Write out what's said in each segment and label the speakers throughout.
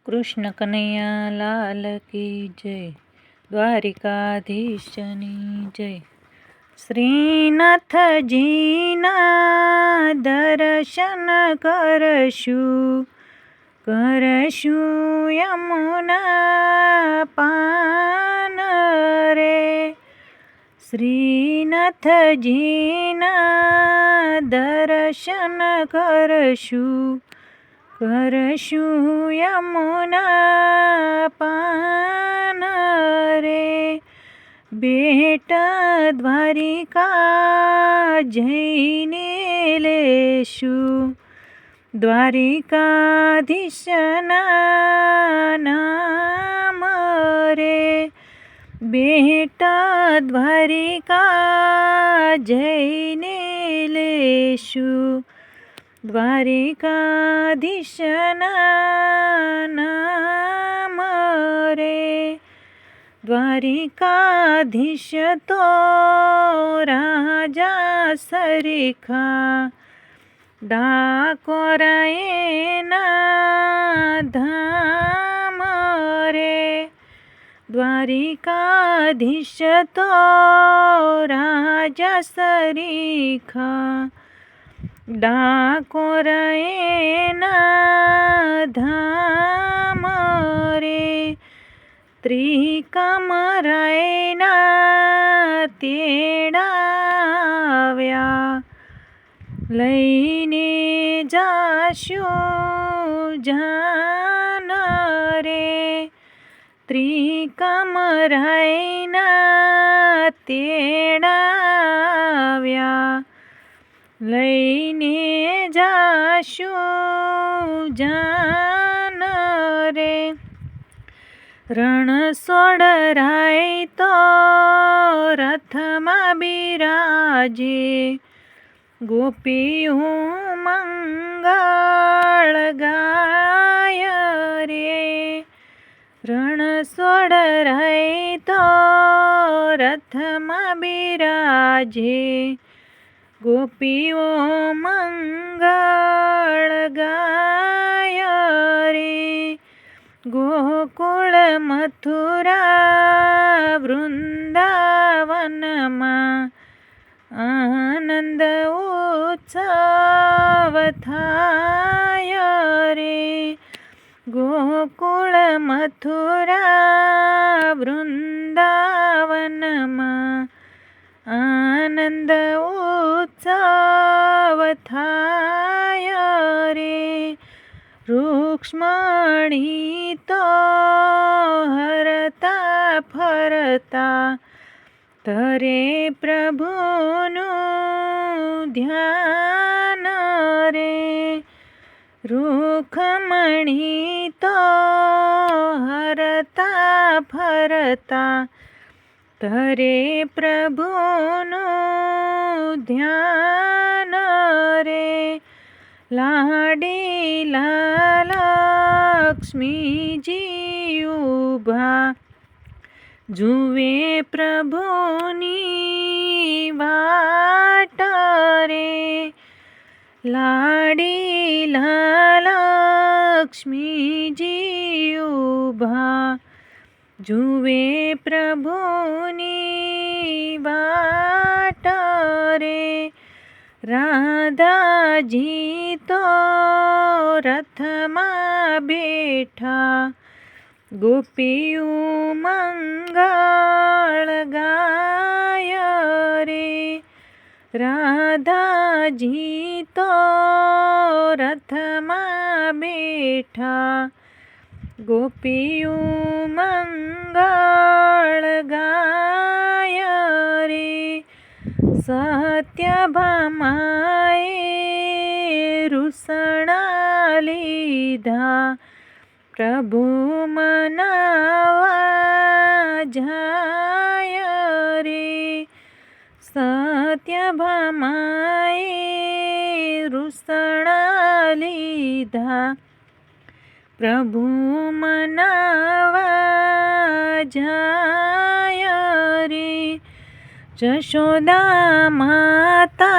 Speaker 1: કૃષ્ણ કનૈયા લાલ કી જય, દ્વારિકાધીશની જય. શ્રીનાથજીના દર્શન કરશું યમુના પાન રે. શ્રીનાથજીના દર્શન કરશું યમુના પાન રે. બેટા દ્વારિકા જઈને લેશું દ્વારિકાધીશના નામ રે. બેટા દ્વારિકા જઈને લેશું દ્વારિકાધીશના નામ રે. દ્વારિકાધીશ તો રાજા સરીખા, ડાકોર એના ધામ રે. દ્વારિકાધીશ તો રાજા સરીખા, ડાકોર એના ધામ રે. ત્રિકમરાયના તેડાવ્યા, લઈને જાશું જાન રે. ત્રિકમરાયના તેડાવ્યા, લઈને જાશું જાન રે. રણછોડરાય તો રથમાં બિરાજે, ગોપીઓ મંગળ ગાય રે. રણછોડરાય તો રથમાં બિરાજે, ગોપીઓ મંગળ ગાય રે. ગોકુળ મથુરા વૃંદાવનમાં આનંદ ઉત્સવ થાય રે. ગોકુળ મથુરા વૃંદાવનમાં આનંદ ઉત્સવ થાય રે. રૂક્ષ્મણી તો હરતા ફરતા ધરે પ્રભુનું ધ્યાન રે. રૂક્ષ્મણી તો હરતા ફરતા ધરે પ્રભુનું ધ્યાન રે. લાડીલા લક્ષ્મીજી ઊભા, જુએ પ્રભુની વાટ રે. લાડીલા લક્ષ્મીજી ઊભા, જુએ પ્રભુની વાટ રે. રાધાજી તો રથમાં બેઠા, ગોપીઓ મંગળ ગાય રે. રાધાજી તો રથમાં બેઠા, ગોપીઓ મંગળ ગાય રે. સત્યભામાએ રૂસણા લીધા, પ્રભુ મનાવા જાય રે. સત્યભામાએ રૂસણા લીધા, પ્રભુ મનાવા જાય રે. જશોદા માતા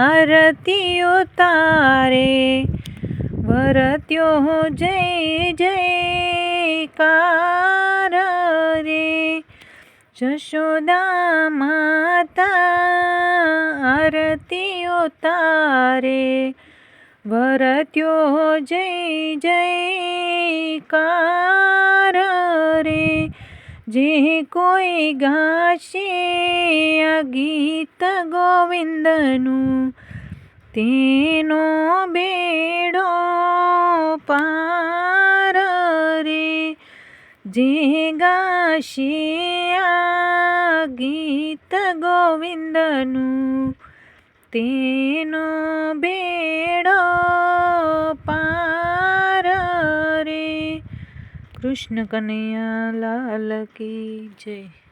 Speaker 1: આરતી ઉતારે, વરત્યો જય જયકાર રે. જશોદા માતા આરતીઓ તારે, વરત્યો જય જયકાર રે. જે કોઈ ગાશે આ ગીત ગોવિંદનું, તેનો બેડો પાર રે. જે ગાશે આ ગીત ગોવિંદનું, તેનો બેડો પાર રે. કૃષ્ણ કનૈયા લાલ કી જય.